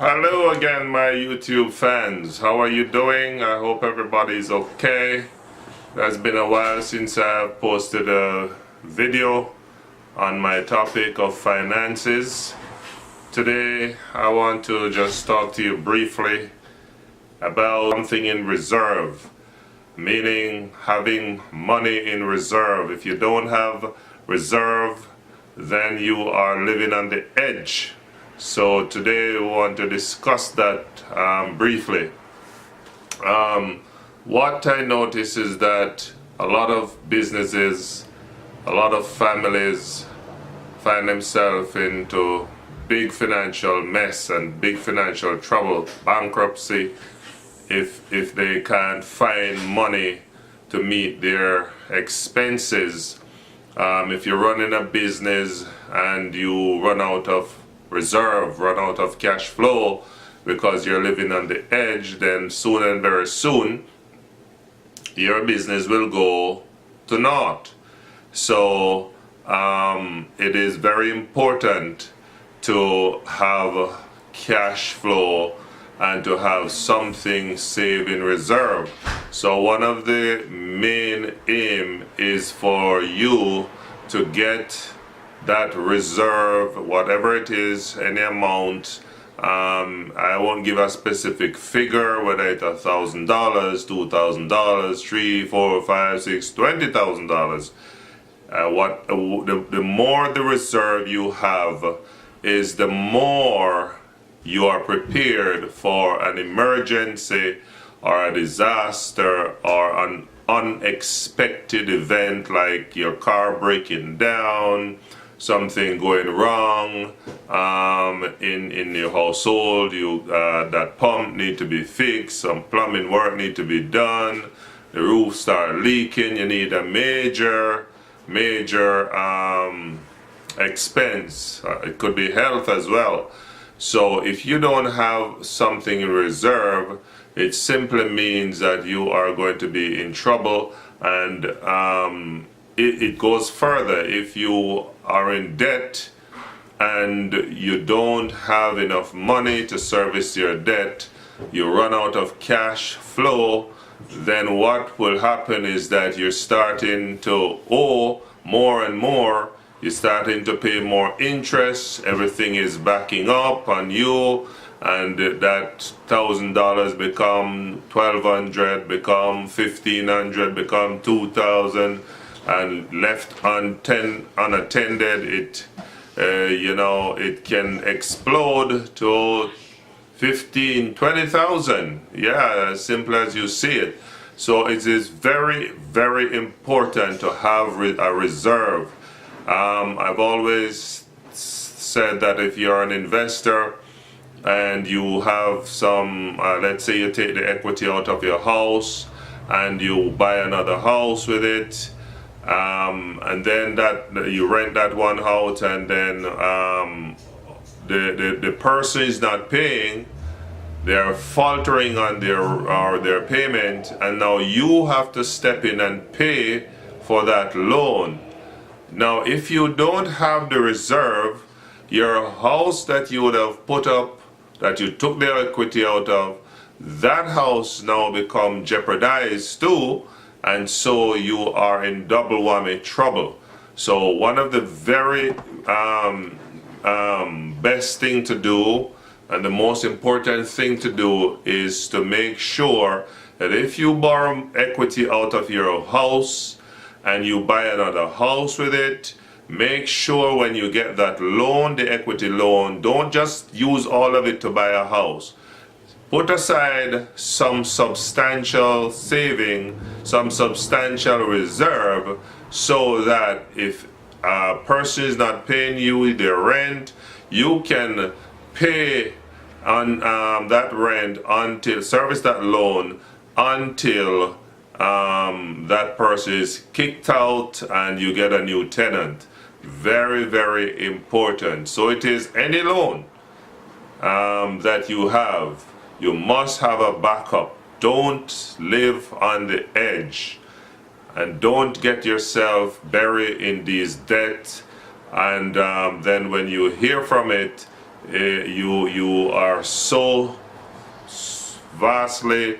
Hello again, my YouTube fans. How are you doing? I hope everybody's okay. It's been a while since I've posted a video on my topic of finances. Today, I want to just talk to you briefly about something in reserve, meaning having money in reserve. If you don't have reserve, then you are living on the edge. So today we want to discuss that briefly. What I notice is that a lot of businesses, a lot of families find themselves into big financial mess and big financial trouble, bankruptcy, if they can't find money to meet their expenses. If you're running a business and you run out of reserve, run out of cash flow because you're living on the edge, then soon and very soon your business will go to naught. So it is very important to have cash flow and to have something saved in reserve. So one of the main aim is for you to get that reserve, whatever it is, any amount. I won't give a specific figure, whether it's $1,000, $2,000, $3, $4, $5, $6, $20,000. The more the reserve you have is the more you are prepared for an emergency or a disaster or an unexpected event, like your car breaking down, something going wrong in your household. That pump need to be fixed, some plumbing work need to be done, the roof start leaking, you need a major expense. It could be health as well. So if you don't have something in reserve, it simply means that you are going to be in trouble. And it goes further. If you are in debt and you don't have enough money to service your debt, you run out of cash flow, then what will happen is that you're starting to owe more and more. You're starting to pay more interest. Everything is backing up on you, and that $1,000 become $1,200, become $1,500, become $2,000, and left unattended, it can explode to 15, 20,000. Yeah, as simple as you see it. So it is very, very important to have a reserve. I've always said that if you're an investor and you have some, let's say you take the equity out of your house and you buy another house with it, and then you rent that one out, and then the person is not paying, they're faltering on their payment, and now you have to step in and pay for that loan. Now, if you don't have the reserve, your house that you would have put up, that you took the equity out of, that house now become jeopardized too, and so you are in double whammy trouble. So one of the very best thing to do, and the most important thing to do, is to make sure that if you borrow equity out of your house and you buy another house with it, make sure when you get that loan, the equity loan, don't just use all of it to buy a house. Put aside some substantial saving, some substantial reserve, so that if a person is not paying you their rent, you can pay on that rent until, service that loan until that person is kicked out and you get a new tenant. Very, very important. So it is any loan that you have, you must have a backup. Don't live on the edge, and don't get yourself buried in these debts, and then when you hear from it, you are so vastly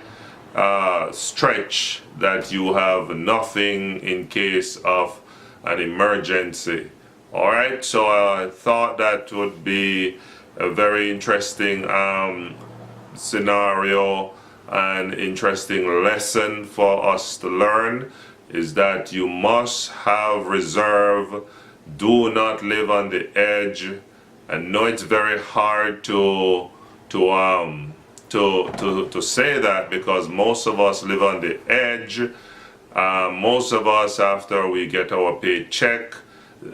stretched that you have nothing in case of an emergency. All right, so I thought that would be a very interesting scenario and interesting lesson for us to learn, is that you must have reserve. Do not live on the edge. I know it's very hard to say that, because most of us live on the edge. Most of us, after we get our paycheck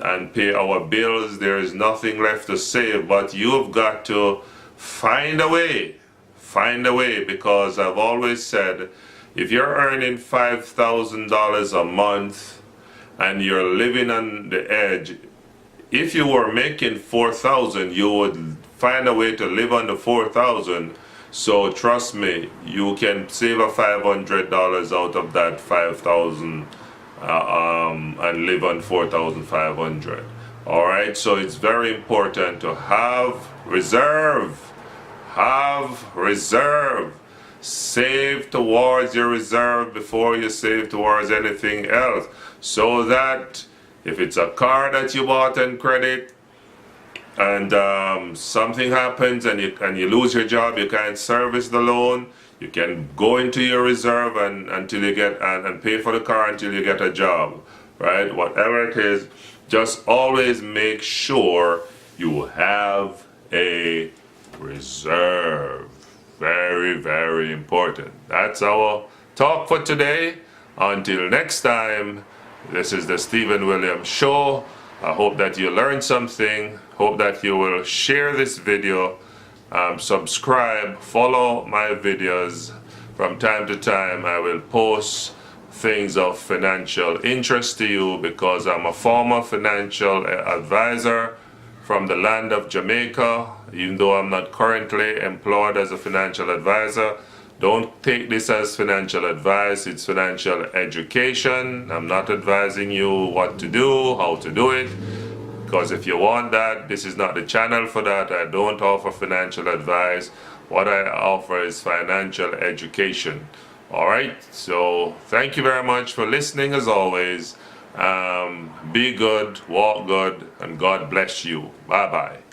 and pay our bills, there is nothing left to save. But you've got to find a way. Find a way, because I've always said, if you're earning $5,000 a month and you're living on the edge, if you were making $4,000, you would find a way to live on the $4,000. So trust me, you can save a $500 out of that $5,000 and live on $4,500. All right, so it's very important to have reserve. Have reserve. Save towards your reserve before you save towards anything else, so that if it's a car that you bought on credit and something happens and you lose your job, you can't service the loan, you can go into your reserve until you get and pay for the car until you get a job, right? Whatever it is, just always make sure you have a reserve. Very, very important. That's our talk for today. Until next time, this is the Stephen Williams Show. I hope that you learned something. Hope that you will share this video, subscribe, follow my videos. From time to time I will post things of financial interest to you, because I'm a former financial advisor from the land of Jamaica. Even though I'm not currently employed as a financial advisor, don't take this as financial advice. It's financial education. I'm not advising you what to do, how to do it, because if you want that, this is not the channel for that. I don't offer financial advice. What I offer is financial education. All right, so thank you very much for listening. As always, be good, walk good, and God bless you. Bye bye.